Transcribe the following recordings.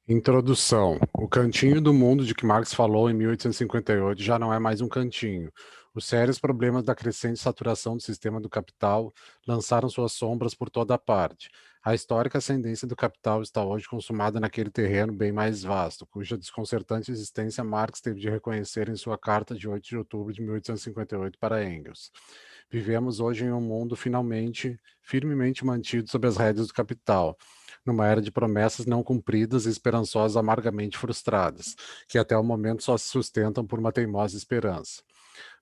Introdução. O cantinho do mundo de que Marx falou em 1858 já não é mais um cantinho. Os sérios problemas da crescente saturação do sistema do capital lançaram suas sombras por toda parte. A histórica ascendência do capital está hoje consumada naquele terreno bem mais vasto, cuja desconcertante existência Marx teve de reconhecer em sua carta de 8 de outubro de 1858 para Engels. Vivemos hoje em um mundo firmemente mantido sob as rédeas do capital, numa era de promessas não cumpridas e esperançosas amargamente frustradas, que até o momento só se sustentam por uma teimosa esperança.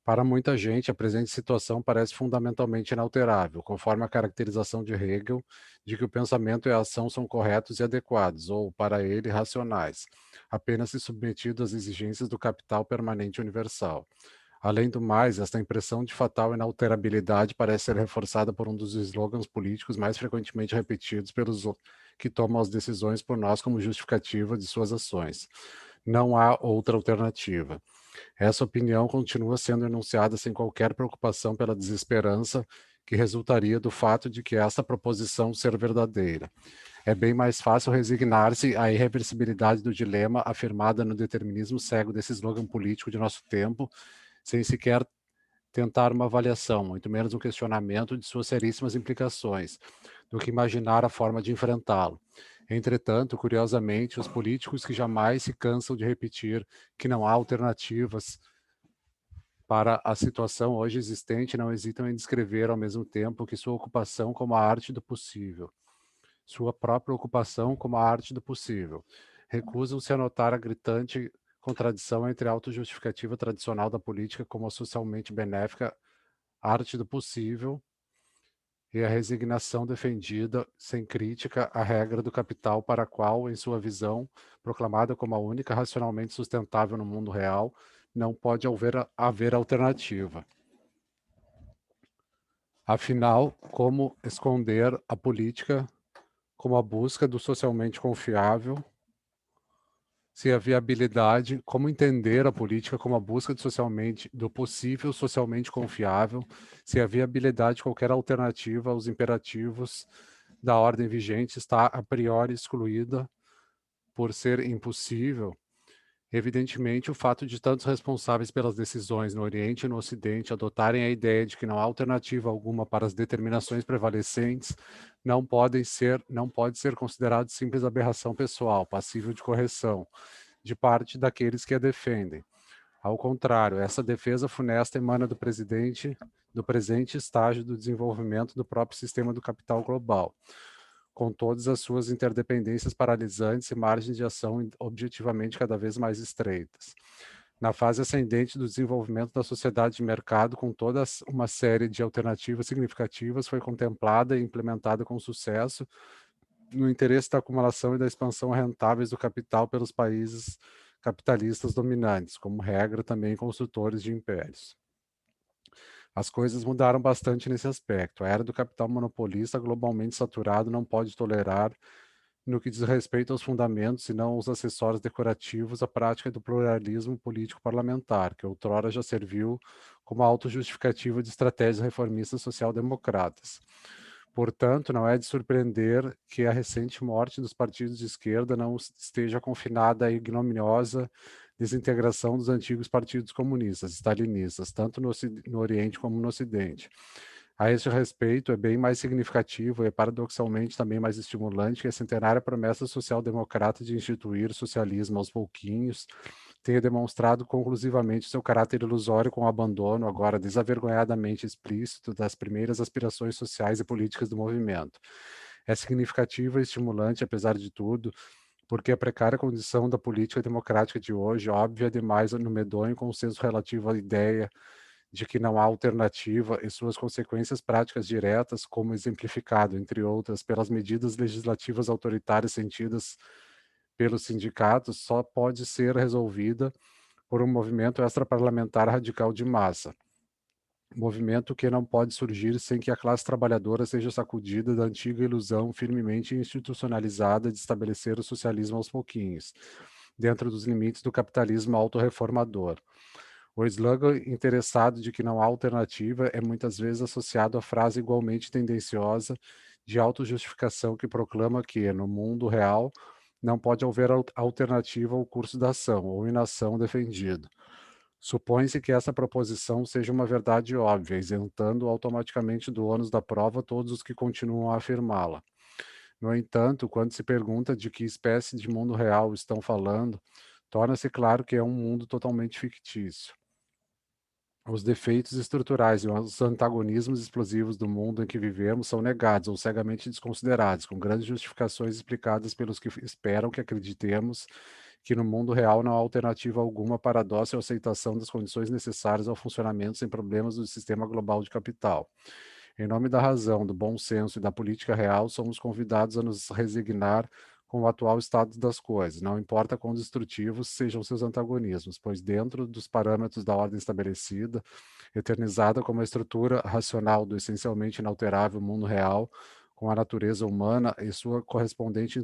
Para muita gente, a presente situação parece fundamentalmente inalterável, conforme a caracterização de Hegel de que o pensamento e a ação são corretos e adequados, ou, para ele, racionais, apenas se submetidos às exigências do capital permanente universal. Além do mais, esta impressão de fatal inalterabilidade parece ser reforçada por um dos slogans políticos mais frequentemente repetidos pelos que tomam as decisões por nós como justificativa de suas ações. Não há outra alternativa. Essa opinião continua sendo enunciada sem qualquer preocupação pela desesperança que resultaria do fato de que esta proposição ser verdadeira. É bem mais fácil resignar-se à irreversibilidade do dilema afirmada no determinismo cego desse slogan político de nosso tempo, sem sequer tentar uma avaliação, muito menos um questionamento de suas seríssimas implicações, do que imaginar a forma de enfrentá-lo. Entretanto, curiosamente, os políticos que jamais se cansam de repetir que não há alternativas para a situação hoje existente não hesitam em descrever ao mesmo tempo que sua ocupação como a arte do possível, sua própria ocupação como a arte do possível. Recusam-se a notar a gritante contradição entre a autojustificativa tradicional da política como a socialmente benéfica arte do possível e a resignação defendida, sem crítica, à regra do capital para a qual, em sua visão, proclamada como a única racionalmente sustentável no mundo real, não pode haver alternativa. Afinal, como esconder a política como a busca do socialmente confiável, se a viabilidade, como entender a política como a busca do possível socialmente confiável, se a viabilidade de qualquer alternativa aos imperativos da ordem vigente está a priori excluída por ser impossível. Evidentemente, o fato de tantos responsáveis pelas decisões no Oriente e no Ocidente adotarem a ideia de que não há alternativa alguma para as determinações prevalecentes não pode ser considerado simples aberração pessoal, passível de correção, de parte daqueles que a defendem. Ao contrário, essa defesa funesta emana do presente estágio do desenvolvimento do próprio sistema do capital global, com todas as suas interdependências paralisantes e margens de ação objetivamente cada vez mais estreitas. Na fase ascendente do desenvolvimento da sociedade de mercado, com toda uma série de alternativas significativas, foi contemplada e implementada com sucesso no interesse da acumulação e da expansão rentáveis do capital pelos países capitalistas dominantes, como regra também construtores de impérios. As coisas mudaram bastante nesse aspecto. A era do capital monopolista globalmente saturado não pode tolerar, no que diz respeito aos fundamentos e não aos acessórios decorativos, a prática do pluralismo político-parlamentar, que outrora já serviu como autojustificativa de estratégias reformistas social-democratas. Portanto, não é de surpreender que a recente morte dos partidos de esquerda não esteja confinada à ignominiosa desintegração dos antigos partidos comunistas, stalinistas, tanto no Oriente como no Ocidente. A este respeito, é bem mais significativo e paradoxalmente também mais estimulante que a centenária promessa social-democrata de instituir o socialismo aos pouquinhos tenha demonstrado conclusivamente seu caráter ilusório com o abandono, agora desavergonhadamente explícito, das primeiras aspirações sociais e políticas do movimento. É significativo e estimulante, apesar de tudo, porque a precária condição da política democrática de hoje, óbvia demais no medonho consenso relativo à ideia de que não há alternativa e suas consequências práticas diretas, como exemplificado, entre outras, pelas medidas legislativas autoritárias sentidas pelos sindicatos, só pode ser resolvida por um movimento extraparlamentar radical de massa. Movimento que não pode surgir sem que a classe trabalhadora seja sacudida da antiga ilusão firmemente institucionalizada de estabelecer o socialismo aos pouquinhos, dentro dos limites do capitalismo autorreformador. O slogan interessado de que não há alternativa é muitas vezes associado à frase igualmente tendenciosa de autojustificação que proclama que, no mundo real, não pode haver alternativa ao curso da ação ou inação defendido. Supõe-se que essa proposição seja uma verdade óbvia, isentando automaticamente do ônus da prova todos os que continuam a afirmá-la. No entanto, quando se pergunta de que espécie de mundo real estão falando, torna-se claro que é um mundo totalmente fictício. Os defeitos estruturais e os antagonismos explosivos do mundo em que vivemos são negados ou cegamente desconsiderados, com grandes justificações explicadas pelos que esperam que acreditemos que no mundo real não há alternativa alguma para a dócil aceitação das condições necessárias ao funcionamento sem problemas do sistema global de capital. Em nome da razão, do bom senso e da política real, somos convidados a nos resignar com o atual estado das coisas, não importa quão destrutivos sejam seus antagonismos, pois dentro dos parâmetros da ordem estabelecida, eternizada como a estrutura racional do essencialmente inalterável mundo real, com a natureza humana e sua correspondente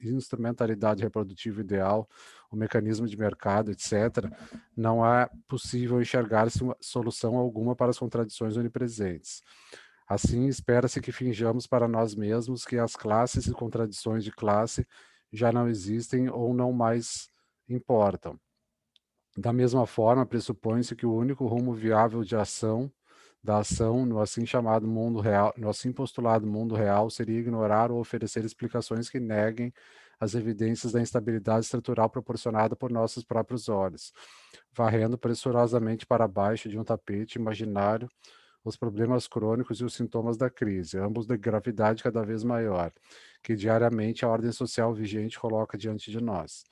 instrumentalidade reprodutiva ideal, o mecanismo de mercado, etc., não é possível enxergar-se uma solução alguma para as contradições onipresentes. Assim, espera-se que finjamos para nós mesmos que as classes e contradições de classe já não existem ou não mais importam. Da mesma forma, pressupõe-se que o único rumo viável da ação no assim chamado mundo real, no assim postulado mundo real, seria ignorar ou oferecer explicações que neguem as evidências da instabilidade estrutural proporcionada por nossos próprios olhos, varrendo pressurosamente para baixo de um tapete imaginário os problemas crônicos e os sintomas da crise, ambos de gravidade cada vez maior, que diariamente a ordem social vigente coloca diante de nós.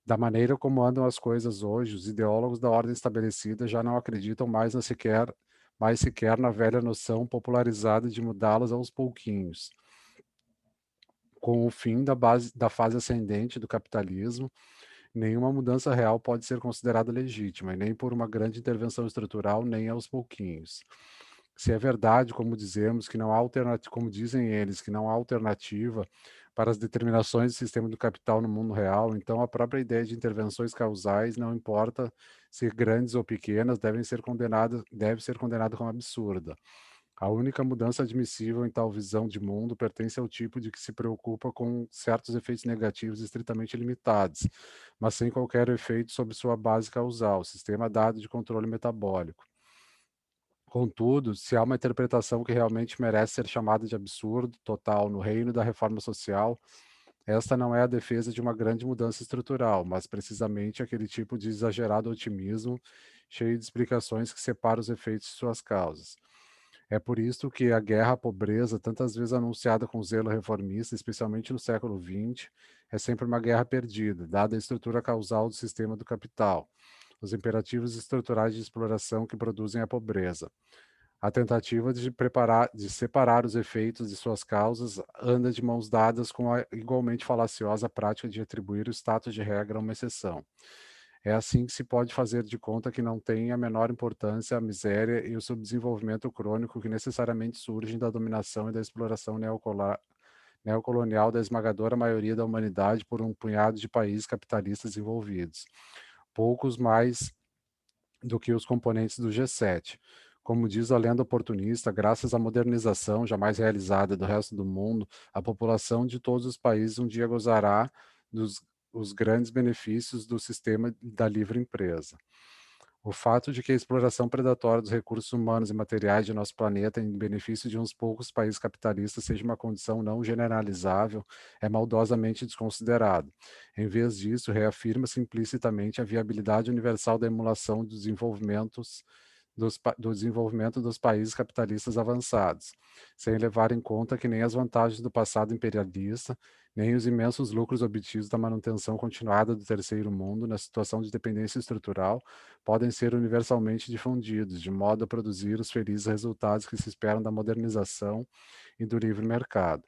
Da maneira como andam as coisas hoje, os ideólogos da ordem estabelecida já não acreditam mais sequer na velha noção popularizada de mudá-las aos pouquinhos. Com o fim da fase ascendente do capitalismo, nenhuma mudança real pode ser considerada legítima, e nem por uma grande intervenção estrutural, nem aos pouquinhos. Se é verdade, como dizemos, que não há alternativa, como dizem eles, que não há alternativa para as determinações do sistema do capital no mundo real, então a própria ideia de intervenções causais, não importa se grandes ou pequenas, deve ser condenada como absurda. A única mudança admissível em tal visão de mundo pertence ao tipo de que se preocupa com certos efeitos negativos estritamente limitados, mas sem qualquer efeito sobre sua base causal, sistema dado de controle metabólico. Contudo, se há uma interpretação que realmente merece ser chamada de absurdo total no reino da reforma social, esta não é a defesa de uma grande mudança estrutural, mas precisamente aquele tipo de exagerado otimismo, cheio de explicações que separa os efeitos de suas causas. É por isso que a guerra à pobreza, tantas vezes anunciada com zelo reformista, especialmente no século XX, é sempre uma guerra perdida, dada a estrutura causal do sistema do capital, os imperativos estruturais de exploração que produzem a pobreza. A tentativa de separar os efeitos de suas causas anda de mãos dadas com a igualmente falaciosa prática de atribuir o status de regra a uma exceção. É assim que se pode fazer de conta que não tem a menor importância a miséria e o subdesenvolvimento crônico que necessariamente surgem da dominação e da exploração neocolonial da esmagadora maioria da humanidade por um punhado de países capitalistas desenvolvidos, poucos mais do que os componentes do G7. Como diz a lenda oportunista, graças à modernização jamais realizada do resto do mundo, a população de todos os países um dia gozará dos os grandes benefícios do sistema da livre empresa. O fato de que a exploração predatória dos recursos humanos e materiais de nosso planeta em benefício de uns poucos países capitalistas seja uma condição não generalizável é maldosamente desconsiderado. Em vez disso, reafirma-se implicitamente a viabilidade universal da emulação dos desenvolvimentos do desenvolvimento dos países capitalistas avançados, sem levar em conta que nem as vantagens do passado imperialista, nem os imensos lucros obtidos da manutenção continuada do terceiro mundo na situação de dependência estrutural podem ser universalmente difundidos, de modo a produzir os felizes resultados que se esperam da modernização e do livre mercado.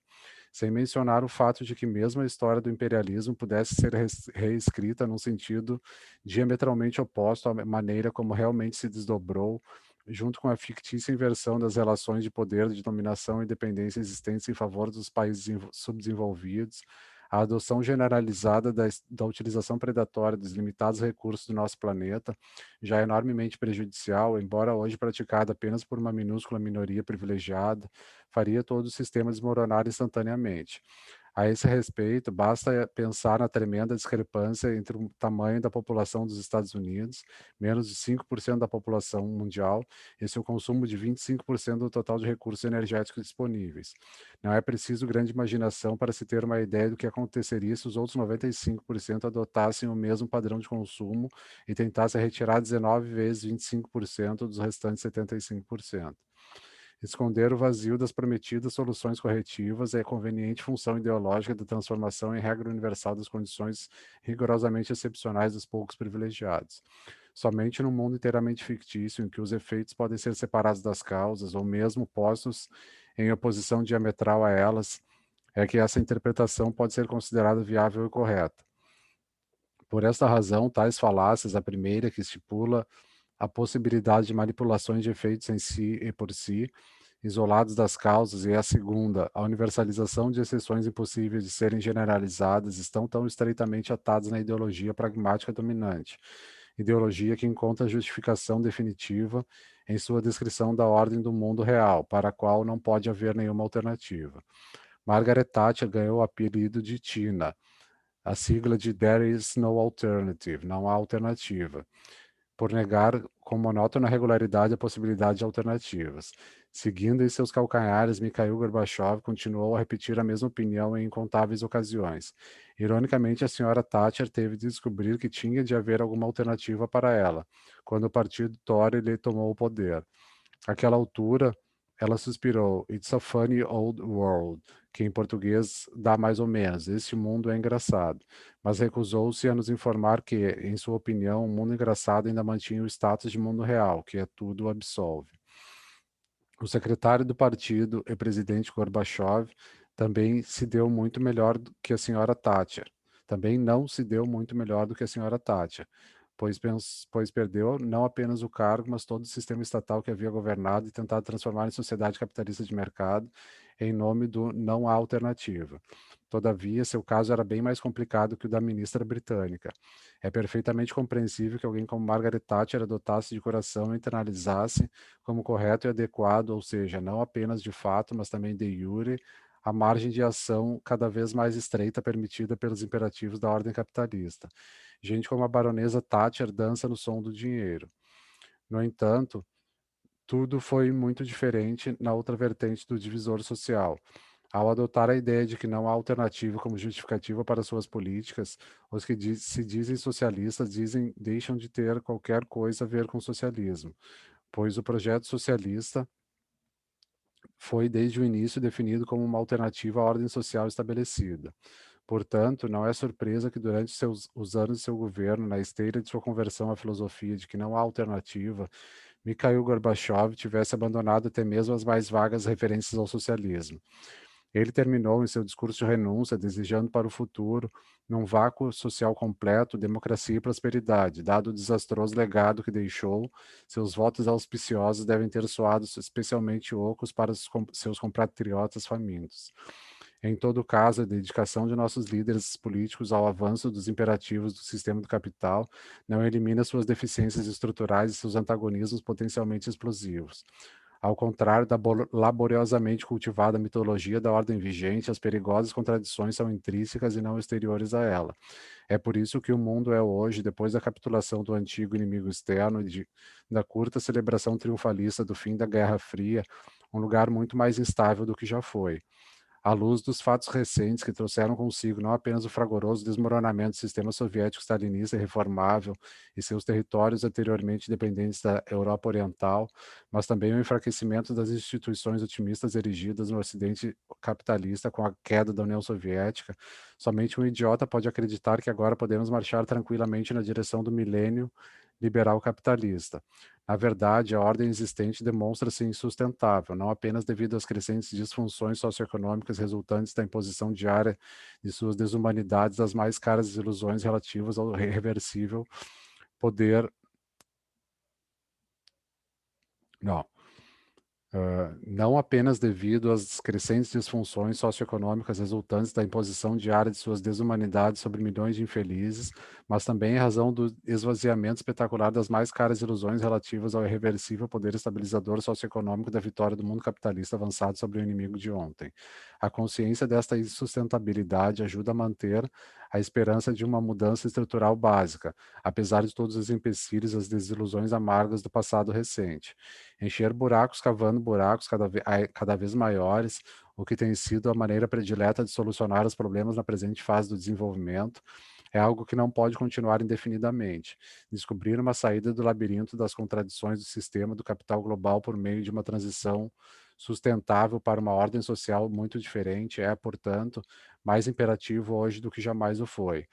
Sem mencionar o fato de que mesmo a história do imperialismo pudesse ser reescrita num sentido diametralmente oposto à maneira como realmente se desdobrou, junto com a fictícia inversão das relações de poder, de dominação e dependência existentes em favor dos países subdesenvolvidos, a adoção generalizada da utilização predatória dos limitados recursos do nosso planeta, já enormemente prejudicial, embora hoje praticada apenas por uma minúscula minoria privilegiada, faria todo o sistema desmoronar instantaneamente. A esse respeito, basta pensar na tremenda discrepância entre o tamanho da população dos Estados Unidos, menos de 5% da população mundial, e seu consumo de 25% do total de recursos energéticos disponíveis. Não é preciso grande imaginação para se ter uma ideia do que aconteceria se os outros 95% adotassem o mesmo padrão de consumo e tentassem retirar 19 vezes 25% dos restantes 75%. Esconder o vazio das prometidas soluções corretivas é a conveniente função ideológica da transformação em regra universal das condições rigorosamente excepcionais dos poucos privilegiados. Somente num mundo inteiramente fictício, em que os efeitos podem ser separados das causas, ou mesmo postos em oposição diametral a elas, é que essa interpretação pode ser considerada viável e correta. Por esta razão, tais falácias, a primeira, que estipula a possibilidade de manipulações de efeitos em si e por si, isolados das causas, e a segunda, a universalização de exceções impossíveis de serem generalizadas, estão tão estreitamente atadas na ideologia pragmática dominante, ideologia que encontra justificação definitiva em sua descrição da ordem do mundo real, para a qual não pode haver nenhuma alternativa. Margaret Thatcher ganhou o apelido de Tina, a sigla de There is no alternative, não há alternativa, por negar com monótona regularidade a possibilidade de alternativas. Seguindo em seus calcanhares, Mikhail Gorbachev continuou a repetir a mesma opinião em incontáveis ocasiões. Ironicamente, a senhora Thatcher teve de descobrir que tinha de haver alguma alternativa para ela, quando o partido Tory lhe tomou o poder. Àquela altura, ela suspirou, "It's a funny old world", que em português dá mais ou menos, "Este mundo é engraçado", mas recusou-se a nos informar que, em sua opinião, o mundo engraçado ainda mantinha o status de mundo real, que é tudo absolve. O secretário do partido e presidente Gorbachev também se deu muito melhor do que a senhora Thatcher. Também não se deu muito melhor do que a senhora Thatcher, pois perdeu não apenas o cargo, mas todo o sistema estatal que havia governado e tentado transformar em sociedade capitalista de mercado em nome do não há alternativa. Todavia, seu caso era bem mais complicado que o da ministra britânica. É perfeitamente compreensível que alguém como Margaret Thatcher adotasse de coração e internalizasse como correto e adequado, ou seja, não apenas de fato, mas também de iure, a margem de ação cada vez mais estreita permitida pelos imperativos da ordem capitalista. Gente como a baronesa Thatcher dança no som do dinheiro. No entanto, tudo foi muito diferente na outra vertente do divisor social. Ao adotar a ideia de que não há alternativa como justificativa para suas políticas, os que se dizem socialistas deixam de ter qualquer coisa a ver com socialismo, pois o projeto socialista foi desde o início definido como uma alternativa à ordem social estabelecida. Portanto, não é surpresa que durante os anos de seu governo, na esteira de sua conversão à filosofia de que não há alternativa, Mikhail Gorbachev tivesse abandonado até mesmo as mais vagas referências ao socialismo. Ele terminou em seu discurso de renúncia, desejando para o futuro, num vácuo social completo, democracia e prosperidade. Dado o desastroso legado que deixou, seus votos auspiciosos devem ter soado especialmente ocos para seus compatriotas famintos. Em todo caso, a dedicação de nossos líderes políticos ao avanço dos imperativos do sistema do capital não elimina suas deficiências estruturais e seus antagonismos potencialmente explosivos. Ao contrário da laboriosamente cultivada mitologia da ordem vigente, as perigosas contradições são intrínsecas e não exteriores a ela. É por isso que o mundo é hoje, depois da capitulação do antigo inimigo externo e da curta celebração triunfalista do fim da Guerra Fria, um lugar muito mais instável do que já foi. À luz dos fatos recentes que trouxeram consigo não apenas o fragoroso desmoronamento do sistema soviético stalinista irreformável e seus territórios anteriormente dependentes da Europa Oriental, mas também o enfraquecimento das instituições otimistas erigidas no Ocidente capitalista com a queda da União Soviética, somente um idiota pode acreditar que agora podemos marchar tranquilamente na direção do milênio liberal capitalista. Na verdade, a ordem existente demonstra-se insustentável, não apenas devido às crescentes disfunções socioeconômicas resultantes da imposição diária de suas desumanidades às mais caras ilusões relativas ao irreversível poder. Não. Não apenas devido às crescentes disfunções socioeconômicas resultantes da imposição diária de suas desumanidades sobre milhões de infelizes, mas também em razão do esvaziamento espetacular das mais caras ilusões relativas ao irreversível poder estabilizador socioeconômico da vitória do mundo capitalista avançado sobre o inimigo de ontem. A consciência desta insustentabilidade ajuda a manter a esperança de uma mudança estrutural básica, apesar de todos os empecilhos e as desilusões amargas do passado recente. Encher buracos cavando buracos cada vez maiores, o que tem sido a maneira predileta de solucionar os problemas na presente fase do desenvolvimento, é algo que não pode continuar indefinidamente. Descobrir uma saída do labirinto das contradições do sistema do capital global por meio de uma transição sustentável para uma ordem social muito diferente é, portanto, mais imperativo hoje do que jamais o foi,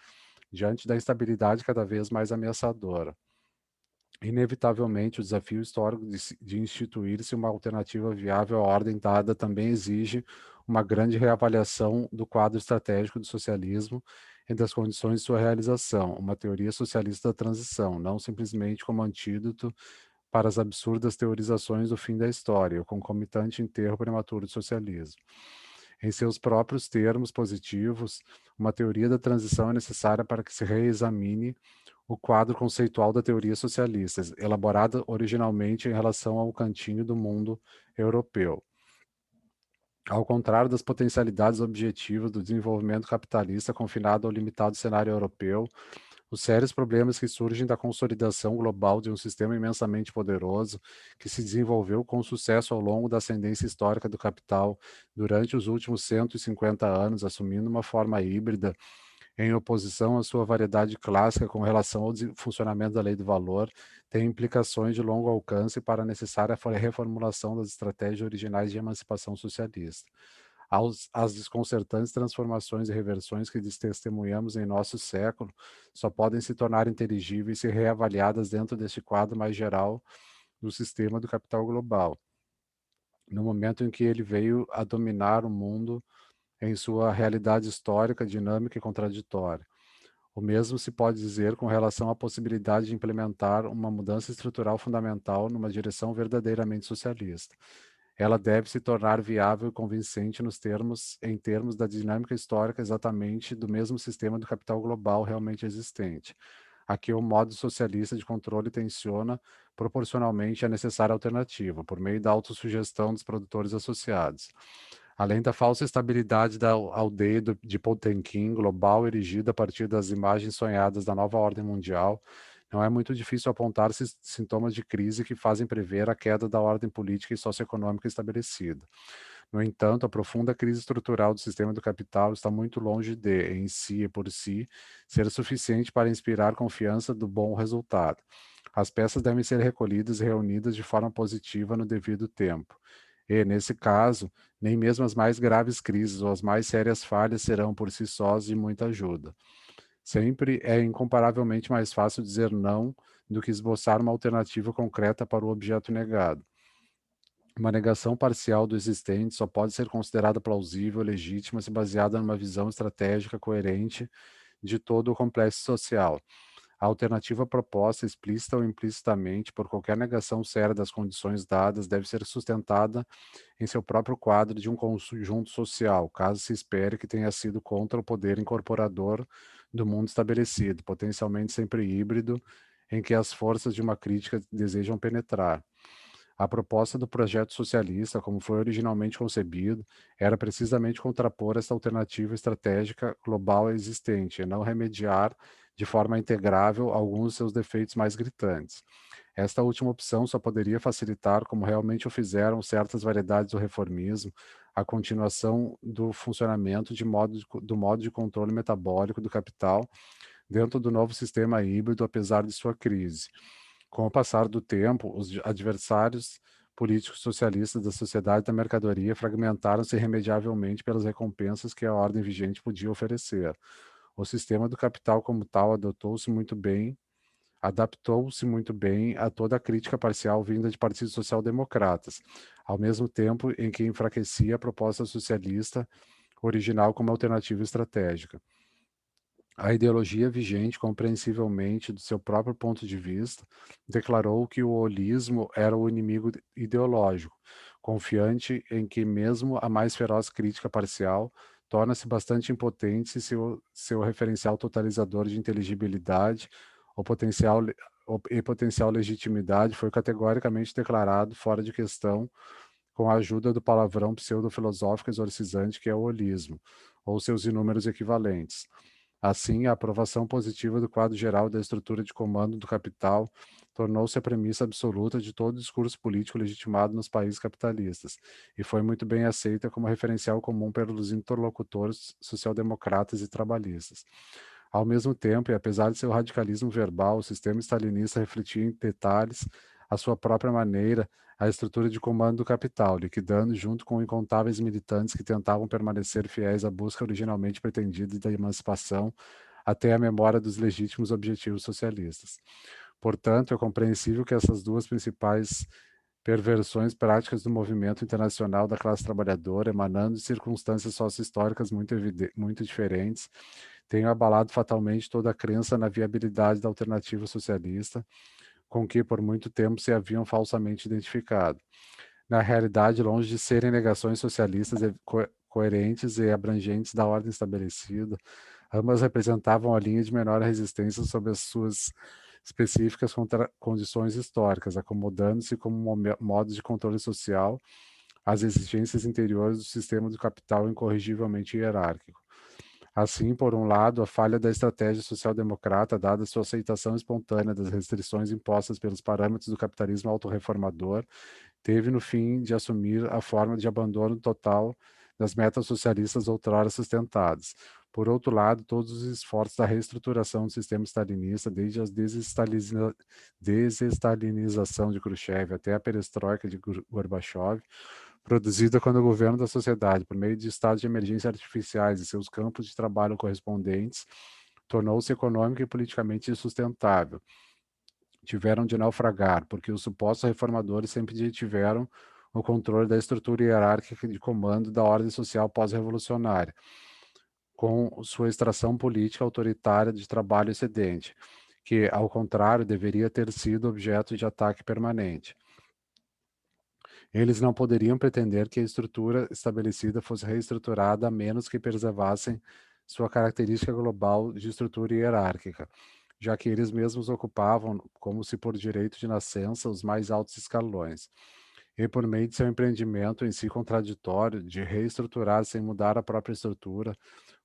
diante da instabilidade cada vez mais ameaçadora. Inevitavelmente, o desafio histórico de instituir-se uma alternativa viável à ordem dada também exige uma grande reavaliação do quadro estratégico do socialismo e das condições de sua realização, uma teoria socialista da transição, não simplesmente como antídoto para as absurdas teorizações do fim da história, o concomitante enterro prematuro do socialismo. Em seus próprios termos positivos, uma teoria da transição é necessária para que se reexamine o quadro conceitual da teoria socialista, elaborada originalmente em relação ao cantinho do mundo europeu. Ao contrário das potencialidades objetivas do desenvolvimento capitalista confinado ao limitado cenário europeu, os sérios problemas que surgem da consolidação global de um sistema imensamente poderoso que se desenvolveu com sucesso ao longo da ascendência histórica do capital durante os últimos 150 anos, assumindo uma forma híbrida em oposição à sua variedade clássica com relação ao funcionamento da lei do valor, tem implicações de longo alcance para a necessária reformulação das estratégias originais de emancipação socialista. As desconcertantes transformações e reversões que testemunhamos em nosso século só podem se tornar inteligíveis e reavaliadas dentro deste quadro mais geral do sistema do capital global, no momento em que ele veio a dominar o mundo em sua realidade histórica, dinâmica e contraditória. O mesmo se pode dizer com relação à possibilidade de implementar uma mudança estrutural fundamental numa direção verdadeiramente socialista. Ela deve se tornar viável e convincente em termos da dinâmica histórica exatamente do mesmo sistema do capital global realmente existente. Aqui o modo socialista de controle tensiona proporcionalmente a necessária alternativa, por meio da autossugestão dos produtores associados. Além da falsa estabilidade da aldeia de Potemkin global erigida a partir das imagens sonhadas da nova ordem mundial, não é muito difícil apontar sintomas de crise que fazem prever a queda da ordem política e socioeconômica estabelecida. No entanto, a profunda crise estrutural do sistema do capital está muito longe de, em si e por si, ser suficiente para inspirar confiança do bom resultado. As peças devem ser recolhidas e reunidas de forma positiva no devido tempo. E, nesse caso, nem mesmo as mais graves crises ou as mais sérias falhas serão por si sós de muita ajuda. Sempre é incomparavelmente mais fácil dizer não do que esboçar uma alternativa concreta para o objeto negado. Uma negação parcial do existente só pode ser considerada plausível e legítima se baseada numa visão estratégica coerente de todo o complexo social. A alternativa proposta, explícita ou implicitamente, por qualquer negação séria das condições dadas, deve ser sustentada em seu próprio quadro de um conjunto social, caso se espere que tenha sido contra o poder incorporador do mundo estabelecido, potencialmente sempre híbrido, em que as forças de uma crítica desejam penetrar. A proposta do projeto socialista, como foi originalmente concebido, era precisamente contrapor esta alternativa estratégica global existente, e não remediar de forma integrável alguns de seus defeitos mais gritantes. Esta última opção só poderia facilitar, como realmente o fizeram certas variedades do reformismo, a continuação do funcionamento do modo de controle metabólico do capital dentro do novo sistema híbrido, apesar de sua crise. Com o passar do tempo, os adversários políticos socialistas da sociedade da mercadoria fragmentaram-se irremediavelmente pelas recompensas que a ordem vigente podia oferecer. O sistema do capital como tal adaptou-se muito bem a toda a crítica parcial vinda de partidos social-democratas, ao mesmo tempo em que enfraquecia a proposta socialista original como alternativa estratégica. A ideologia vigente, compreensivelmente do seu próprio ponto de vista, declarou que o holismo era o inimigo ideológico, confiante em que mesmo a mais feroz crítica parcial torna-se bastante impotente se seu referencial totalizador de inteligibilidade e potencial legitimidade foi categoricamente declarado fora de questão com a ajuda do palavrão pseudo-filosófico exorcizante que é o holismo, ou seus inúmeros equivalentes. Assim, a aprovação positiva do quadro geral da estrutura de comando do capital tornou-se a premissa absoluta de todo discurso político legitimado nos países capitalistas, e foi muito bem aceita como referencial comum pelos interlocutores social-democratas e trabalhistas. Ao mesmo tempo, e apesar de seu radicalismo verbal, o sistema stalinista refletia em detalhes, à sua própria maneira, a estrutura de comando do capital, liquidando, junto com incontáveis militantes que tentavam permanecer fiéis à busca originalmente pretendida da emancipação, até a memória dos legítimos objetivos socialistas. Portanto, é compreensível que essas duas principais perversões práticas do movimento internacional da classe trabalhadora, emanando de circunstâncias sócio-históricas muito diferentes, tenham abalado fatalmente toda a crença na viabilidade da alternativa socialista, com que por muito tempo se haviam falsamente identificado. Na realidade, longe de serem negações socialistas coerentes e abrangentes da ordem estabelecida, ambas representavam a linha de menor resistência sob as suas específicas condições históricas, acomodando-se como modos de controle social às exigências interiores do sistema do capital incorrigivelmente hierárquico. Assim, por um lado, a falha da estratégia social-democrata, dada sua aceitação espontânea das restrições impostas pelos parâmetros do capitalismo autorreformador, teve no fim de assumir a forma de abandono total das metas socialistas outrora sustentadas. Por outro lado, todos os esforços da reestruturação do sistema stalinista, desde a desestalinização de Khrushchev até a perestroika de Gorbachev, produzida quando o governo da sociedade, por meio de estados de emergência artificiais e seus campos de trabalho correspondentes, tornou-se econômica e politicamente insustentável. Tiveram de naufragar, porque os supostos reformadores sempre tiveram o controle da estrutura hierárquica de comando da ordem social pós-revolucionária, com sua extração política autoritária de trabalho excedente, que, ao contrário, deveria ter sido objeto de ataque permanente. Eles não poderiam pretender que a estrutura estabelecida fosse reestruturada a menos que preservassem sua característica global de estrutura hierárquica, já que eles mesmos ocupavam, como se por direito de nascença, os mais altos escalões. E por meio de seu empreendimento em si contraditório de reestruturar sem mudar a própria estrutura,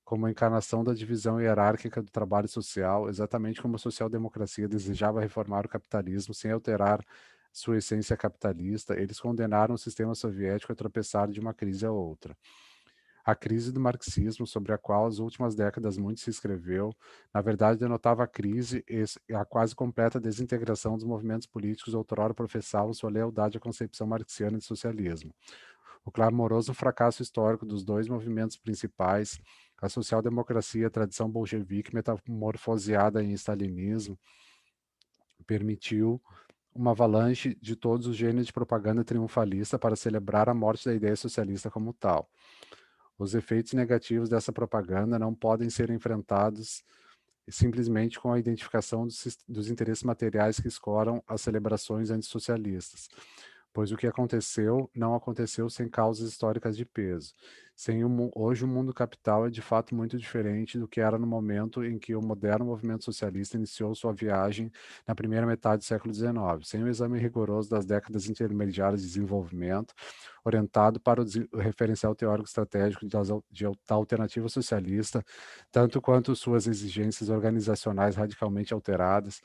como a encarnação da divisão hierárquica do trabalho social, exatamente como a social-democracia desejava reformar o capitalismo sem alterar sua essência capitalista, eles condenaram o sistema soviético a tropeçar de uma crise a outra. A crise do marxismo, sobre a qual as últimas décadas muito se escreveu, na verdade denotava a crise e a quase completa desintegração dos movimentos políticos outrora professavam sua lealdade à concepção marxiana de socialismo. O clamoroso fracasso histórico dos dois movimentos principais, a social-democracia e a tradição bolchevique metamorfoseada em stalinismo, permitiu uma avalanche de todos os gênios de propaganda triunfalista para celebrar a morte da ideia socialista como tal. Os efeitos negativos dessa propaganda não podem ser enfrentados simplesmente com a identificação dos interesses materiais que escoram as celebrações antissocialistas, pois o que aconteceu não aconteceu sem causas históricas de peso. Hoje o mundo capital é de fato muito diferente do que era no momento em que o moderno movimento socialista iniciou sua viagem na primeira metade do século XIX, sem o exame rigoroso das décadas intermediárias de desenvolvimento, orientado para o referencial teórico estratégico da alternativa socialista, tanto quanto suas exigências organizacionais radicalmente alteradas,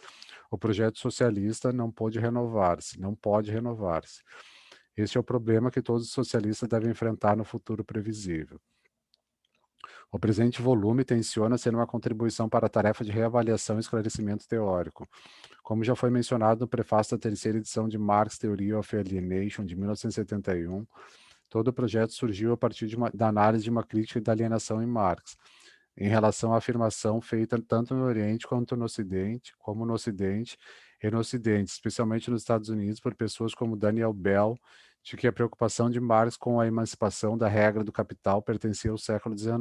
o projeto socialista não pode renovar-se. Este é o problema que todos os socialistas devem enfrentar no futuro previsível. O presente volume tenciona ser uma contribuição para a tarefa de reavaliação e esclarecimento teórico. Como já foi mencionado no prefácio da terceira edição de Marx Theory of Alienation, de 1971, todo o projeto surgiu a partir da análise de uma crítica da alienação em Marx, em relação à afirmação feita tanto no Oriente quanto no Ocidente, e no Ocidente, especialmente nos Estados Unidos, por pessoas como Daniel Bell, de que a preocupação de Marx com a emancipação da regra do capital pertencia ao século XIX.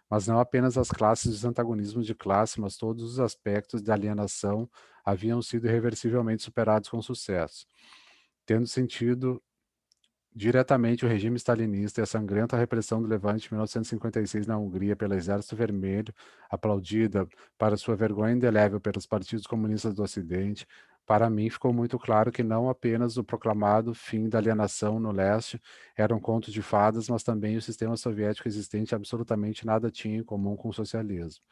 Mas não apenas as classes dos antagonismos de classe, mas todos os aspectos da alienação haviam sido irreversivelmente superados com sucesso. Tendo sentido diretamente o regime stalinista e a sangrenta repressão do levante de 1956 na Hungria pelo Exército Vermelho, aplaudida para sua vergonha indelével pelos partidos comunistas do Ocidente, para mim ficou muito claro que não apenas o proclamado fim da alienação no leste era um conto de fadas, mas também o sistema soviético existente absolutamente nada tinha em comum com o socialismo.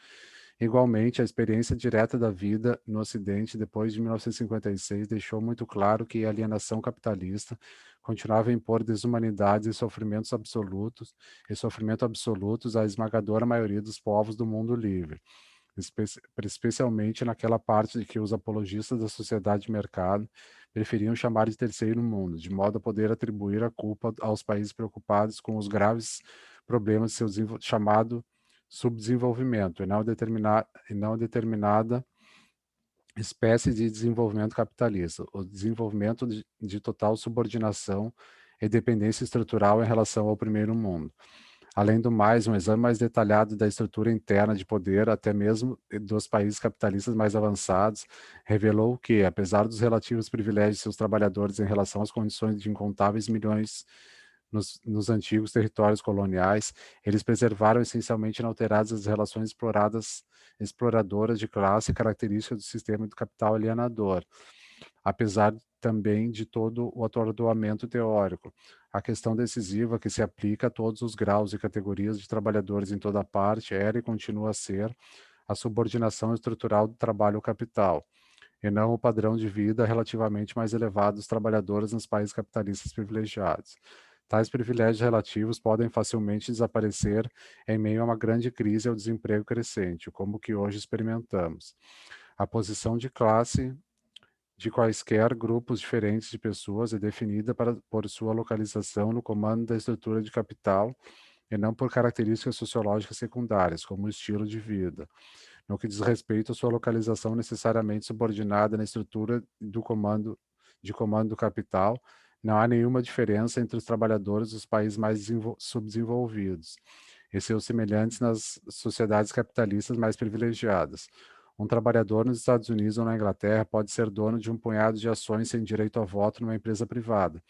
Igualmente, a experiência direta da vida no Ocidente depois de 1956 deixou muito claro que a alienação capitalista continuava a impor desumanidades e sofrimento absolutos à esmagadora maioria dos povos do mundo livre, especialmente naquela parte de que os apologistas da sociedade de mercado preferiam chamar de terceiro mundo, de modo a poder atribuir a culpa aos países preocupados com os graves problemas de seu chamado subdesenvolvimento, e não determinada espécie de desenvolvimento capitalista, o desenvolvimento de total subordinação e dependência estrutural em relação ao primeiro mundo. Além do mais, um exame mais detalhado da estrutura interna de poder, até mesmo dos países capitalistas mais avançados, revelou que, apesar dos relativos privilégios de seus trabalhadores em relação às condições de incontáveis milhões nos antigos territórios coloniais, eles preservaram essencialmente inalteradas as relações exploradoras de classe características do sistema do capital alienador, apesar também de todo o atordoamento teórico. A questão decisiva que se aplica a todos os graus e categorias de trabalhadores em toda parte era e continua a ser a subordinação estrutural do trabalho ao capital, e não o padrão de vida relativamente mais elevado dos trabalhadores nos países capitalistas privilegiados. Tais privilégios relativos podem facilmente desaparecer em meio a uma grande crise e ao desemprego crescente, como o que hoje experimentamos. A posição de classe de quaisquer grupos diferentes de pessoas é definida por sua localização no comando da estrutura de capital e não por características sociológicas secundárias, como o estilo de vida, no que diz respeito à sua localização necessariamente subordinada na estrutura de comando do capital. Não há nenhuma diferença entre os trabalhadores dos países mais subdesenvolvidos e seus semelhantes nas sociedades capitalistas mais privilegiadas. Um trabalhador nos Estados Unidos ou na Inglaterra pode ser dono de um punhado de ações sem direito a voto numa empresa privada,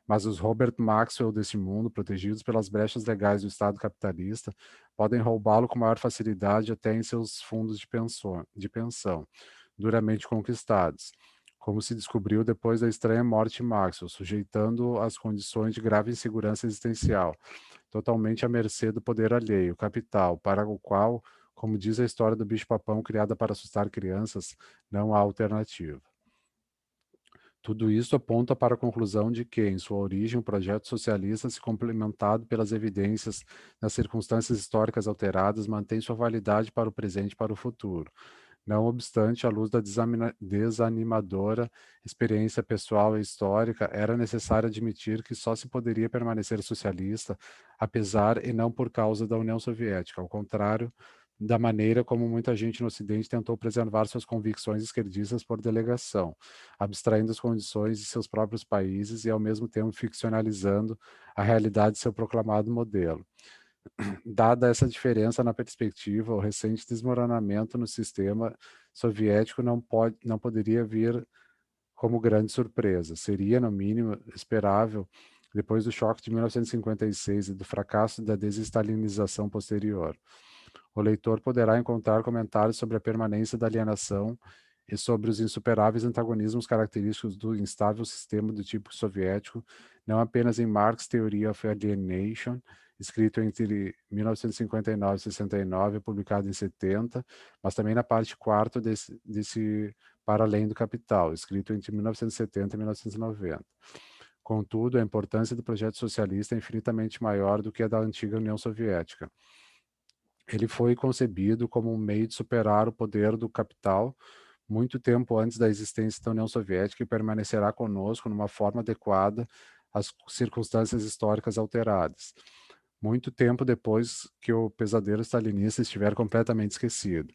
mas os Robert Maxwell desse mundo, protegidos pelas brechas legais do Estado capitalista, podem roubá-lo com maior facilidade até em seus fundos de pensão, duramente conquistados, como se descobriu depois da estranha morte de Maxwell, sujeitando-o às condições de grave insegurança existencial, totalmente à mercê do poder alheio, capital, para o qual, como diz a história do bicho-papão criada para assustar crianças, não há alternativa. Tudo isso aponta para a conclusão de que, em sua origem, o projeto socialista, se complementado pelas evidências das circunstâncias históricas alteradas, mantém sua validade para o presente e para o futuro. Não obstante, à luz da desanimadora experiência pessoal e histórica, era necessário admitir que só se poderia permanecer socialista, apesar e não por causa da União Soviética, ao contrário da maneira como muita gente no Ocidente tentou preservar suas convicções esquerdistas por delegação, abstraindo as condições de seus próprios países e, ao mesmo tempo, ficcionalizando a realidade de seu proclamado modelo. Dada essa diferença na perspectiva, o recente desmoronamento no sistema soviético não poderia vir como grande surpresa. Seria, no mínimo, esperável depois do choque de 1956 e do fracasso da desestalinização posterior. O leitor poderá encontrar comentários sobre a permanência da alienação e sobre os insuperáveis antagonismos característicos do instável sistema do tipo soviético, não apenas em Marx' Theory of Alienation, escrito entre 1959 e 69, publicado em 70, mas também na parte quarta desse Para Além do Capital, escrito entre 1970 e 1990. Contudo, a importância do projeto socialista é infinitamente maior do que a da antiga União Soviética. Ele foi concebido como um meio de superar o poder do capital muito tempo antes da existência da União Soviética e permanecerá conosco numa forma adequada às circunstâncias históricas alteradas, muito tempo depois que o pesadelo stalinista estiver completamente esquecido.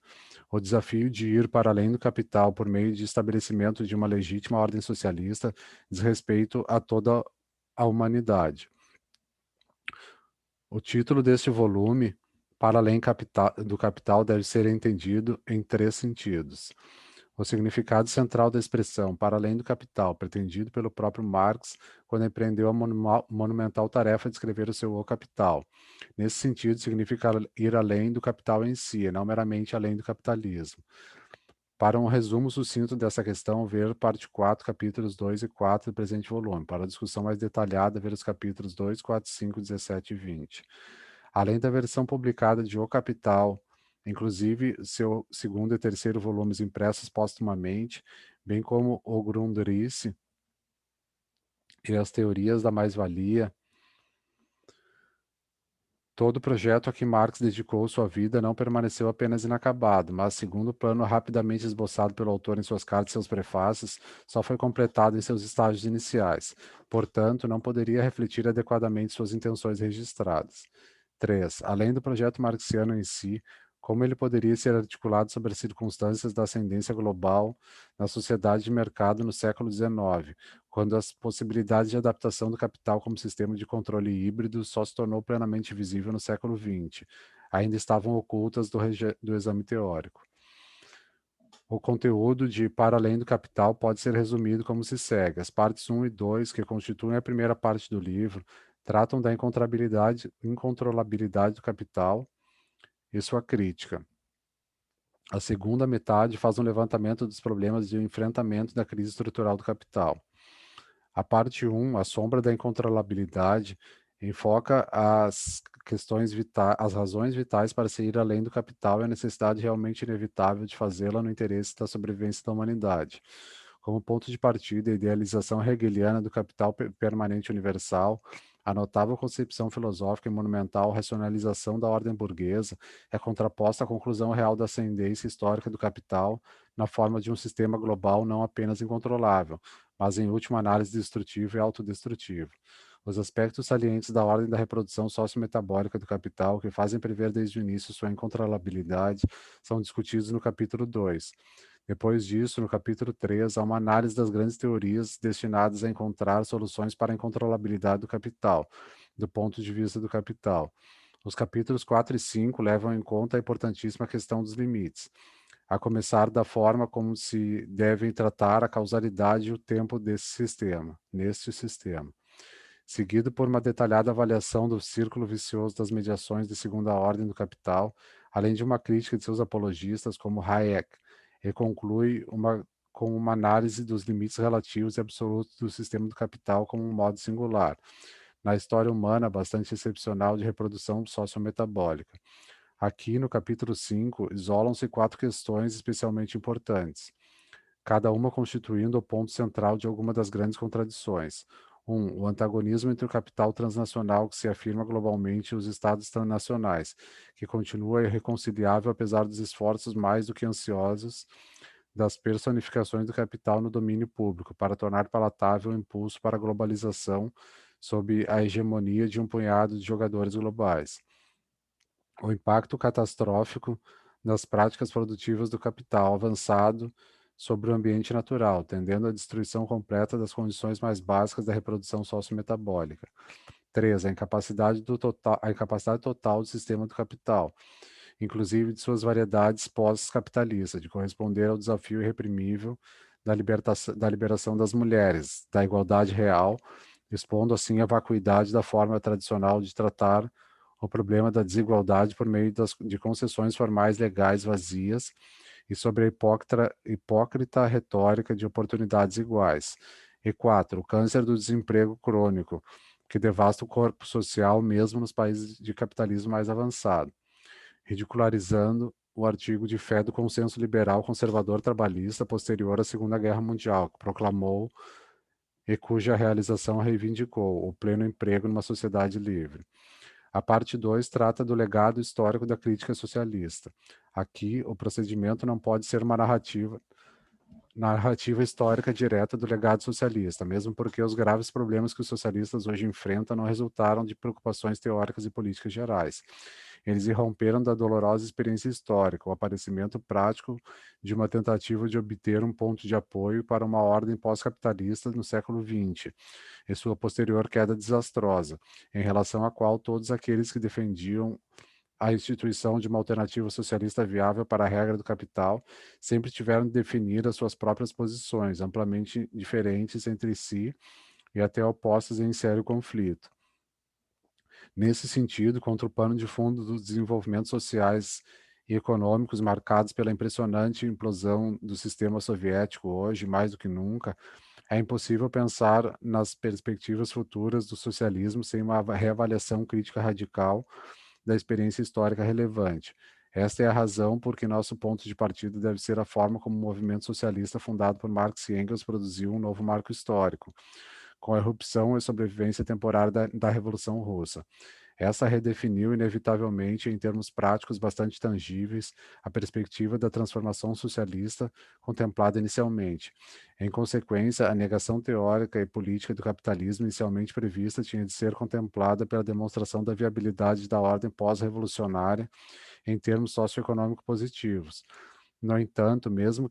O desafio de ir para além do capital por meio de estabelecimento de uma legítima ordem socialista diz respeito a toda a humanidade. O título deste volume, Para Além do Capital, deve ser entendido em 3 sentidos. O significado central da expressão para além do capital, pretendido pelo próprio Marx quando empreendeu a monumental tarefa de escrever o seu O Capital. Nesse sentido, significa ir além do capital em si, e não meramente além do capitalismo. Para um resumo sucinto dessa questão, ver parte 4, capítulos 2 e 4 do presente volume. Para a discussão mais detalhada, ver os capítulos 2, 4, 5, 17 e 20. Além da versão publicada de O Capital, inclusive seu segundo e terceiro volumes impressos póstumamente, bem como o Grundrisse e as teorias da mais-valia, todo o projeto a que Marx dedicou sua vida não permaneceu apenas inacabado, mas, segundo o plano rapidamente esboçado pelo autor em suas cartas e seus prefácios, só foi completado em seus estágios iniciais. Portanto, não poderia refletir adequadamente suas intenções registradas. 3. Além do projeto marxiano em si, como ele poderia ser articulado sobre as circunstâncias da ascendência global na sociedade de mercado no século XIX, quando as possibilidades de adaptação do capital como sistema de controle híbrido só se tornou plenamente visível no século XX, ainda estavam ocultas do exame teórico. O conteúdo de Para Além do Capital pode ser resumido como se segue. As partes 1 e 2, que constituem a primeira parte do livro, tratam da incontrolabilidade do capital e sua crítica. A segunda metade faz um levantamento dos problemas de enfrentamento da crise estrutural do capital. A parte 1, a sombra da incontrolabilidade, enfoca as razões vitais para se ir além do capital e a necessidade realmente inevitável de fazê-la no interesse da sobrevivência da humanidade. Como ponto de partida, a idealização hegeliana do capital permanente universal, a notável concepção filosófica e monumental racionalização da ordem burguesa é contraposta à conclusão real da ascendência histórica do capital na forma de um sistema global não apenas incontrolável, mas em última análise destrutivo e autodestrutivo. Os aspectos salientes da ordem da reprodução sociometabólica do capital, que fazem prever desde o início sua incontrolabilidade, são discutidos no capítulo 2. Depois disso, no capítulo 3, há uma análise das grandes teorias destinadas a encontrar soluções para a incontrolabilidade do capital, do ponto de vista do capital. Os capítulos 4 e 5 levam em conta a importantíssima questão dos limites, a começar da forma como se devem tratar a causalidade e o tempo neste sistema. Seguido por uma detalhada avaliação do círculo vicioso das mediações de segunda ordem do capital, além de uma crítica de seus apologistas, como Hayek, e conclui com uma análise dos limites relativos e absolutos do sistema do capital como um modo singular, na história humana bastante excepcional de reprodução sociometabólica. Aqui, no capítulo 5, isolam-se 4 questões especialmente importantes, cada uma constituindo o ponto central de alguma das grandes contradições. 1. O antagonismo entre o capital transnacional que se afirma globalmente e os estados transnacionais, que continua irreconciliável apesar dos esforços mais do que ansiosos das personificações do capital no domínio público, para tornar palatável o impulso para a globalização sob a hegemonia de um punhado de jogadores globais. O impacto catastrófico das práticas produtivas do capital avançado sobre o ambiente natural, tendendo à destruição completa das condições mais básicas da reprodução sociometabólica. 3. A incapacidade total do sistema do capital, inclusive de suas variedades pós-capitalistas, de corresponder ao desafio irreprimível da liberação das mulheres, da igualdade real, expondo assim a vacuidade da forma tradicional de tratar o problema da desigualdade por meio de concessões formais legais vazias e sobre a hipócrita retórica de oportunidades iguais. E 4. O câncer do desemprego crônico, que devasta o corpo social mesmo nos países de capitalismo mais avançado, ridicularizando o artigo de fé do consenso liberal conservador trabalhista posterior à Segunda Guerra Mundial, que proclamou e cuja realização reivindicou o pleno emprego numa sociedade livre. A parte 2 trata do legado histórico da crítica socialista. Aqui, o procedimento não pode ser uma narrativa histórica direta do legado socialista, mesmo porque os graves problemas que os socialistas hoje enfrentam não resultaram de preocupações teóricas e políticas gerais. Eles irromperam da dolorosa experiência histórica, o aparecimento prático de uma tentativa de obter um ponto de apoio para uma ordem pós-capitalista no século XX, e sua posterior queda desastrosa, em relação à qual todos aqueles que defendiam a instituição de uma alternativa socialista viável para a regra do capital sempre tiveram de definir as suas próprias posições, amplamente diferentes entre si, e até opostas em sério conflito. Nesse sentido, contra o pano de fundo dos desenvolvimentos sociais e econômicos marcados pela impressionante implosão do sistema soviético hoje, mais do que nunca, é impossível pensar nas perspectivas futuras do socialismo sem uma reavaliação crítica radical da experiência histórica relevante. Esta é a razão por que nosso ponto de partida deve ser a forma como o movimento socialista fundado por Marx e Engels produziu um novo marco histórico, com a irrupção e sobrevivência temporária da Revolução Russa. Essa redefiniu, inevitavelmente, em termos práticos bastante tangíveis, a perspectiva da transformação socialista contemplada inicialmente. Em consequência, a negação teórica e política do capitalismo inicialmente prevista tinha de ser contemplada pela demonstração da viabilidade da ordem pós-revolucionária em termos socioeconômicos positivos. No entanto, mesmo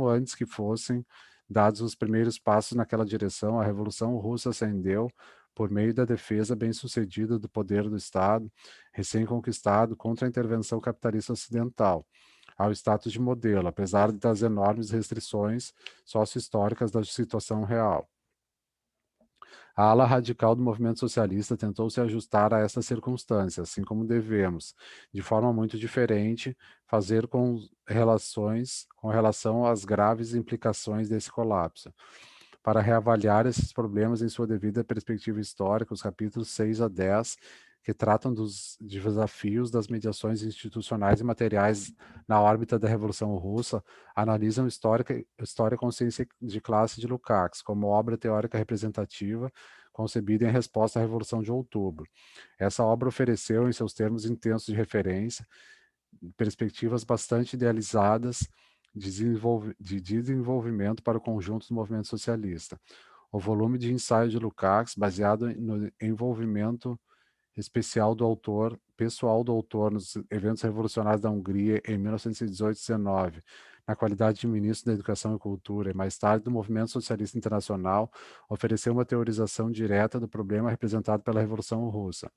antes que fossem dados os primeiros passos naquela direção, a Revolução Russa ascendeu por meio da defesa bem-sucedida do poder do Estado, recém-conquistado contra a intervenção capitalista ocidental, ao status de modelo, apesar das enormes restrições sócio-históricas da situação real. A ala radical do movimento socialista tentou se ajustar a essa circunstância, assim como devemos, de forma muito diferente, fazer com relação às graves implicações desse colapso. Para reavaliar esses problemas em sua devida perspectiva histórica, os capítulos 6 a 10, que tratam dos desafios das mediações institucionais e materiais na órbita da Revolução Russa, analisam História e Consciência de Classe de Lukács como obra teórica representativa concebida em resposta à Revolução de Outubro. Essa obra ofereceu, em seus termos intensos de referência, perspectivas bastante idealizadas de desenvolvimento para o conjunto do movimento socialista. O volume de ensaio de Lukács, baseado no envolvimento especial do autor, pessoal do autor nos eventos revolucionários da Hungria em 1918-19, na qualidade de ministro da Educação e Cultura e mais tarde do Movimento Socialista Internacional, ofereceu uma teorização direta do problema representado pela Revolução Russa.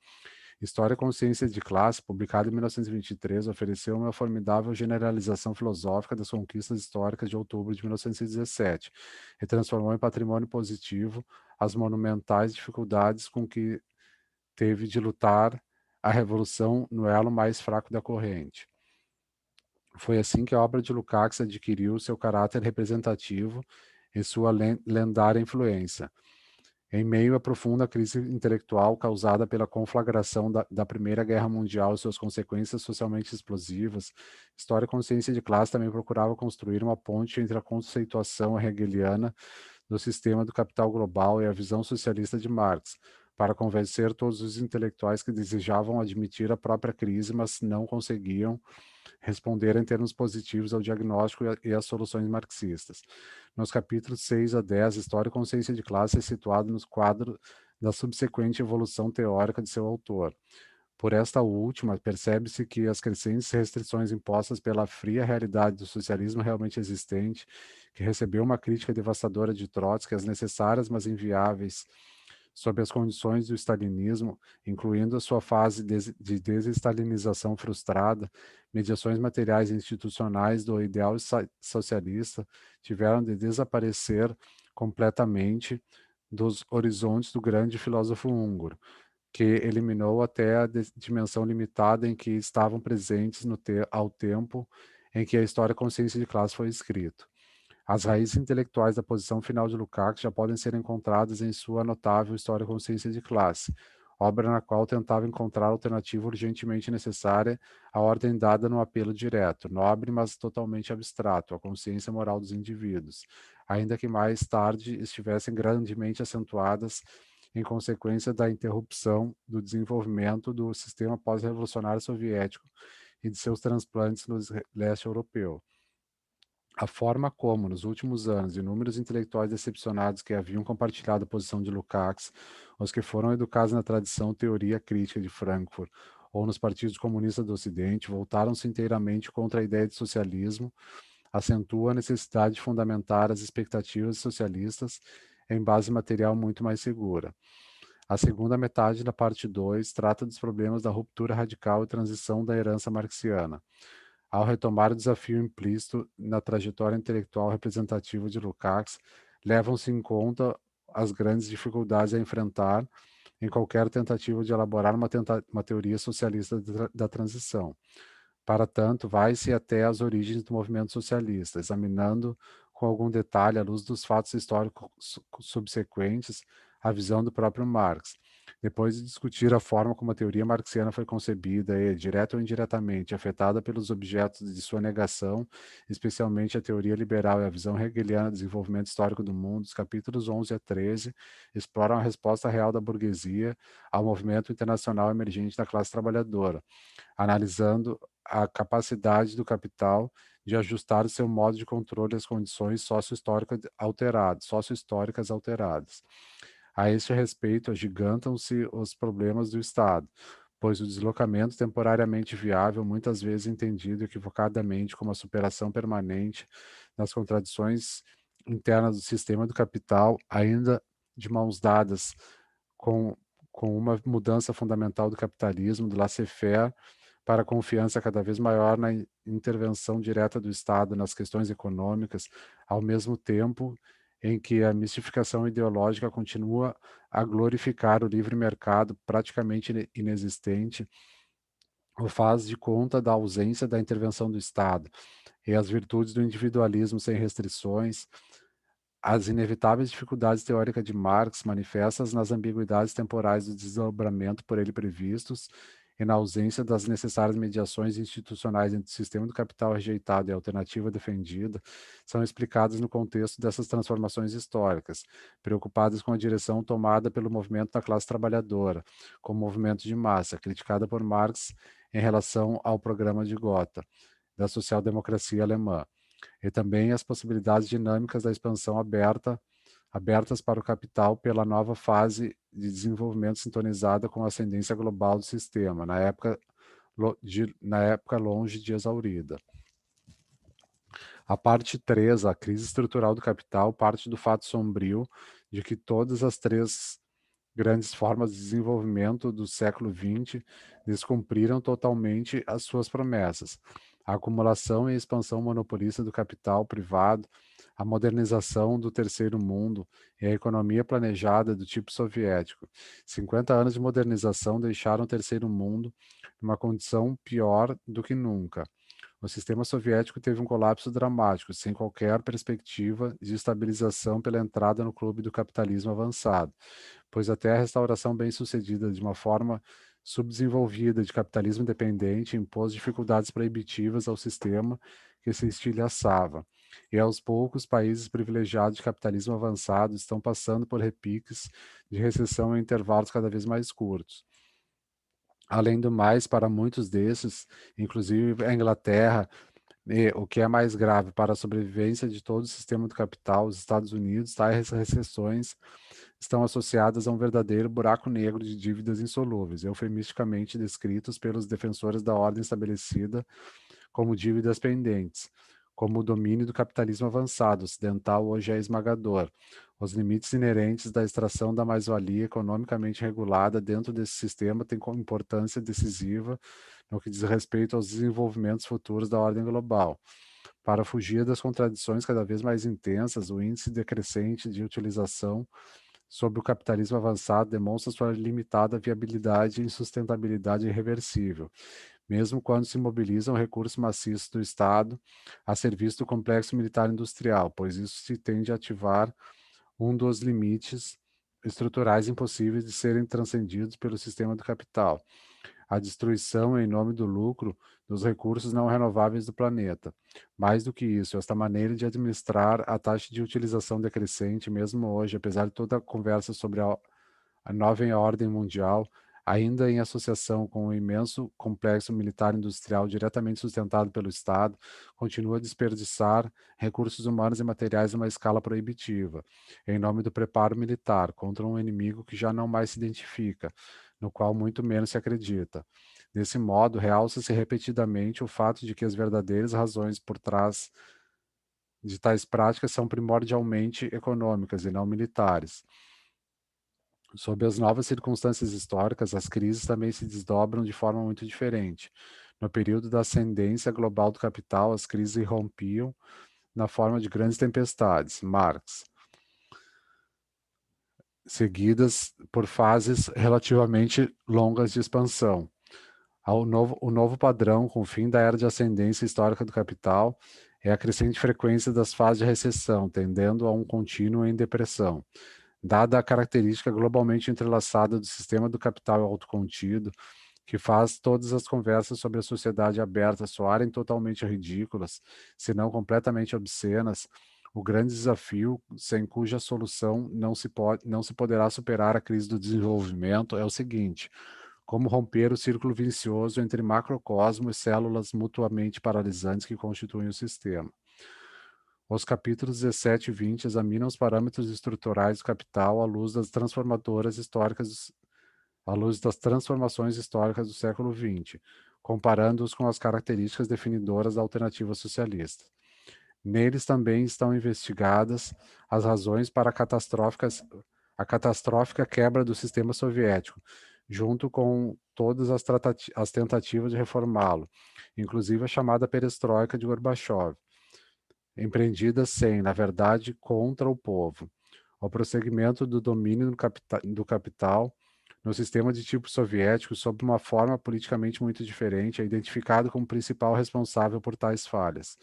História e Consciência de Classe, publicado em 1923, ofereceu uma formidável generalização filosófica das conquistas históricas de outubro de 1917 e transformou em patrimônio positivo as monumentais dificuldades com que teve de lutar a revolução no elo mais fraco da corrente. Foi assim que a obra de Lukács adquiriu seu caráter representativo e sua lendária influência. Em meio à profunda crise intelectual causada pela conflagração da Primeira Guerra Mundial e suas consequências socialmente explosivas, História e Consciência de Classe também procurava construir uma ponte entre a conceituação hegeliana do sistema do capital global e a visão socialista de Marx, para convencer todos os intelectuais que desejavam admitir a própria crise, mas não conseguiam responder em termos positivos ao diagnóstico e às soluções marxistas. Nos capítulos 6 a 10, História e Consciência de Classe é situado nos quadros da subsequente evolução teórica de seu autor. Por esta última, percebe-se que as crescentes restrições impostas pela fria realidade do socialismo realmente existente, que recebeu uma crítica devastadora de Trotsky, as necessárias mas inviáveis sob as condições do stalinismo, incluindo a sua fase de desestalinização frustrada, mediações materiais e institucionais do ideal socialista tiveram de desaparecer completamente dos horizontes do grande filósofo húngaro, que eliminou até a dimensão limitada em que estavam presentes ao tempo em que a História e Consciência de Classe foi escrito. As raízes intelectuais da posição final de Lukács já podem ser encontradas em sua notável História e Consciência de Classe, obra na qual tentava encontrar a alternativa urgentemente necessária à ordem dada no apelo direto, nobre mas totalmente abstrato, à consciência moral dos indivíduos, ainda que mais tarde estivessem grandemente acentuadas em consequência da interrupção do desenvolvimento do sistema pós-revolucionário soviético e de seus transplantes no leste europeu. A forma como, nos últimos anos, inúmeros intelectuais decepcionados que haviam compartilhado a posição de Lukács, os que foram educados na tradição teoria crítica de Frankfurt ou nos partidos comunistas do Ocidente, voltaram-se inteiramente contra a ideia de socialismo, acentua a necessidade de fundamentar as expectativas socialistas em base material muito mais segura. A segunda metade da parte 2 trata dos problemas da ruptura radical e transição da herança marxiana. Ao retomar o desafio implícito na trajetória intelectual representativa de Lukács, levam-se em conta as grandes dificuldades a enfrentar em qualquer tentativa de elaborar uma teoria socialista da transição. Para tanto, vai-se até as origens do movimento socialista, examinando com algum detalhe, à luz dos fatos históricos subsequentes, a visão do próprio Marx. Depois de discutir a forma como a teoria marxiana foi concebida e, direta ou indiretamente, afetada pelos objetos de sua negação, especialmente a teoria liberal e a visão hegeliana do desenvolvimento histórico do mundo, os capítulos 11 a 13 exploram a resposta real da burguesia ao movimento internacional emergente da classe trabalhadora, analisando a capacidade do capital de ajustar o seu modo de controle às condições sociohistóricas alteradas. A este respeito, agigantam-se os problemas do Estado, pois o deslocamento temporariamente viável, muitas vezes entendido equivocadamente como a superação permanente das contradições internas do sistema do capital, ainda de mãos dadas com, com uma mudança fundamental do capitalismo, do laissez-faire, para a confiança cada vez maior na intervenção direta do Estado nas questões econômicas, ao mesmo tempo em que a mistificação ideológica continua a glorificar o livre mercado praticamente inexistente, ou faz de conta da ausência da intervenção do Estado e as virtudes do individualismo sem restrições, as inevitáveis dificuldades teóricas de Marx manifestas nas ambiguidades temporais do desdobramento por ele previstos e na ausência das necessárias mediações institucionais entre o sistema do capital rejeitado e a alternativa defendida, são explicadas no contexto dessas transformações históricas, preocupadas com a direção tomada pelo movimento da classe trabalhadora, como movimento de massa, criticada por Marx em relação ao programa de Gotha, da social-democracia alemã, e também as possibilidades dinâmicas da expansão abertas para o capital pela nova fase de desenvolvimento sintonizada com a ascendência global do sistema, na época longe de exaurida. A parte 3, a crise estrutural do capital, parte do fato sombrio de que todas as três grandes formas de desenvolvimento do século XX descumpriram totalmente as suas promessas. A acumulação e a expansão monopolista do capital privado, a modernização do terceiro mundo e a economia planejada do tipo soviético. 50 anos de modernização deixaram o terceiro mundo numa condição pior do que nunca. O sistema soviético teve um colapso dramático, sem qualquer perspectiva de estabilização pela entrada no clube do capitalismo avançado, pois até a restauração bem-sucedida de uma forma subdesenvolvida de capitalismo dependente impôs dificuldades proibitivas ao sistema que se estilhaçava. E aos poucos, países privilegiados de capitalismo avançado estão passando por repiques de recessão em intervalos cada vez mais curtos. Além do mais, para muitos desses, inclusive a Inglaterra, e, o que é mais grave para a sobrevivência de todo o sistema do capital, os Estados Unidos, tais recessões estão associadas a um verdadeiro buraco negro de dívidas insolúveis, eufemisticamente descritos pelos defensores da ordem estabelecida como dívidas pendentes. Como o domínio do capitalismo avançado ocidental hoje é esmagador, os limites inerentes da extração da mais-valia economicamente regulada dentro desse sistema têm importância decisiva no que diz respeito aos desenvolvimentos futuros da ordem global. Para fugir das contradições cada vez mais intensas, o índice decrescente de utilização sobre o capitalismo avançado demonstra sua limitada viabilidade e insustentabilidade irreversível, mesmo quando se mobilizam recursos maciços do Estado a serviço do complexo militar industrial, pois isso se tende a ativar um dos limites estruturais impossíveis de serem transcendidos pelo sistema do capital, a destruição em nome do lucro dos recursos não renováveis do planeta. Mais do que isso, esta maneira de administrar a taxa de utilização decrescente, mesmo hoje, apesar de toda a conversa sobre a nova ordem mundial, ainda em associação com o imenso complexo militar industrial diretamente sustentado pelo Estado, continua a desperdiçar recursos humanos e materiais em uma escala proibitiva, em nome do preparo militar contra um inimigo que já não mais se identifica, no qual muito menos se acredita. Desse modo, realça-se repetidamente o fato de que as verdadeiras razões por trás de tais práticas são primordialmente econômicas e não militares. Sob as novas circunstâncias históricas, as crises também se desdobram de forma muito diferente. No período da ascendência global do capital, as crises irrompiam na forma de grandes tempestades. Marx. seguidas por fases relativamente longas de expansão. O novo padrão, com o fim da era de ascendência histórica do capital, é a crescente frequência das fases de recessão, tendendo a um contínuo em depressão. Dada a característica globalmente entrelaçada do sistema do capital autocontido, que faz todas as conversas sobre a sociedade aberta soarem totalmente ridículas, se não completamente obscenas, o grande desafio, sem cuja solução não se poderá superar a crise do desenvolvimento, é o seguinte: como romper o círculo vicioso entre macrocosmo e células mutuamente paralisantes que constituem o sistema. Os capítulos 17 e 20 examinam os parâmetros estruturais do capital à luz das transformações históricas do século XX, comparando-os com as características definidoras da alternativa socialista. Neles também estão investigadas as razões para a catastrófica quebra do sistema soviético, junto com todas as tentativas de reformá-lo, inclusive a chamada perestroika de Gorbachev, empreendidas sem, na verdade, contra o povo. O prosseguimento do domínio do capital no sistema de tipo soviético sob uma forma politicamente muito diferente é identificado como principal responsável por tais falhas.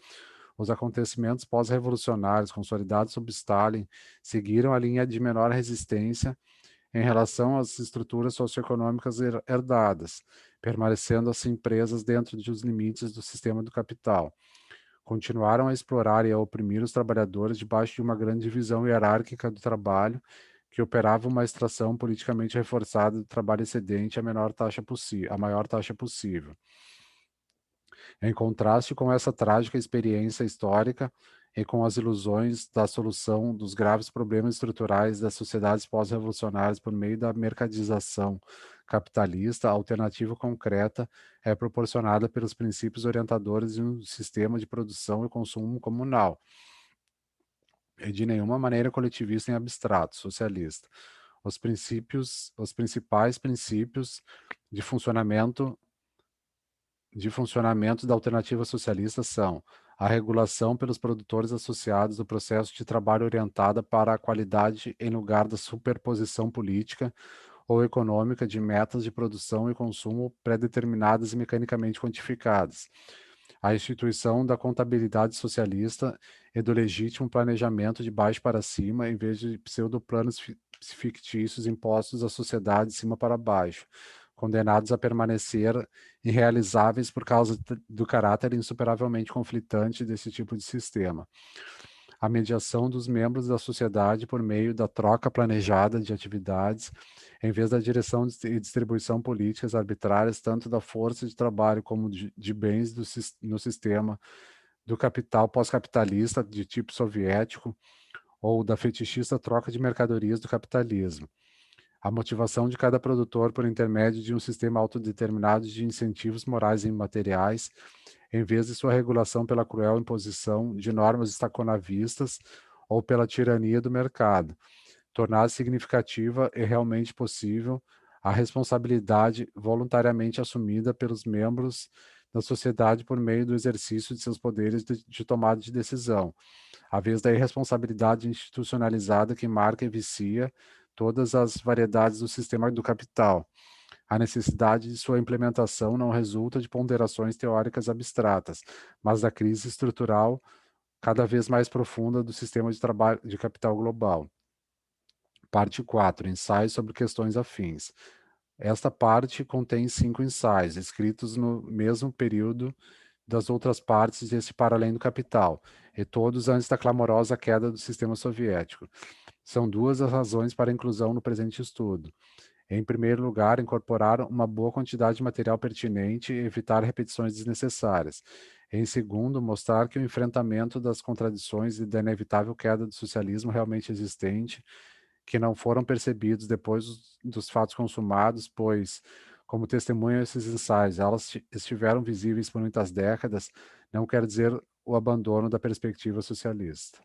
Os acontecimentos pós-revolucionários consolidados sob Stalin seguiram a linha de menor resistência em relação às estruturas socioeconômicas herdadas, permanecendo assim presas dentro dos limites do sistema do capital. Continuaram a explorar e a oprimir os trabalhadores debaixo de uma grande divisão hierárquica do trabalho que operava uma extração politicamente reforçada do trabalho excedente à a maior taxa possível. Em contraste com essa trágica experiência histórica e com as ilusões da solução dos graves problemas estruturais das sociedades pós-revolucionárias por meio da mercantilização capitalista, a alternativa concreta é proporcionada pelos princípios orientadores de um sistema de produção e consumo comunal, e de nenhuma maneira coletivista em abstrato, socialista. Os principais princípios de funcionamento da alternativa socialista são a regulação pelos produtores associados do processo de trabalho orientada para a qualidade em lugar da superposição política ou econômica de metas de produção e consumo pré-determinadas e mecanicamente quantificadas. A instituição da contabilidade socialista e do legítimo planejamento de baixo para cima, em vez de pseudoplanos fictícios impostos à sociedade de cima para baixo, condenados a permanecer irrealizáveis por causa do caráter insuperavelmente conflitante desse tipo de sistema. A mediação dos membros da sociedade por meio da troca planejada de atividades, em vez da direção e distribuição políticas arbitrárias, tanto da força de trabalho como de bens no sistema do capital pós-capitalista de tipo soviético ou da fetichista troca de mercadorias do capitalismo. A motivação de cada produtor por intermédio de um sistema autodeterminado de incentivos morais e imateriais, em vez de sua regulação pela cruel imposição de normas estaconavistas ou pela tirania do mercado. Tornar significativa e realmente possível a responsabilidade voluntariamente assumida pelos membros da sociedade por meio do exercício de seus poderes de tomada de decisão, à vez da irresponsabilidade institucionalizada que marca e vicia todas as variedades do sistema do capital. A necessidade de sua implementação não resulta de ponderações teóricas abstratas, mas da crise estrutural cada vez mais profunda do sistema de trabalho de capital global. Parte 4. Ensaios sobre questões afins. Esta parte contém 5 ensaios, escritos no mesmo período das outras partes desse Para Além do Capital, e todos antes da clamorosa queda do sistema soviético. São duas as razões para a inclusão no presente estudo. Em primeiro lugar, incorporar uma boa quantidade de material pertinente e evitar repetições desnecessárias. Em segundo, mostrar que o enfrentamento das contradições e da inevitável queda do socialismo realmente existente, que não foram percebidos depois dos fatos consumados, pois, como testemunham esses ensaios, elas estiveram visíveis por muitas décadas, não quer dizer o abandono da perspectiva socialista.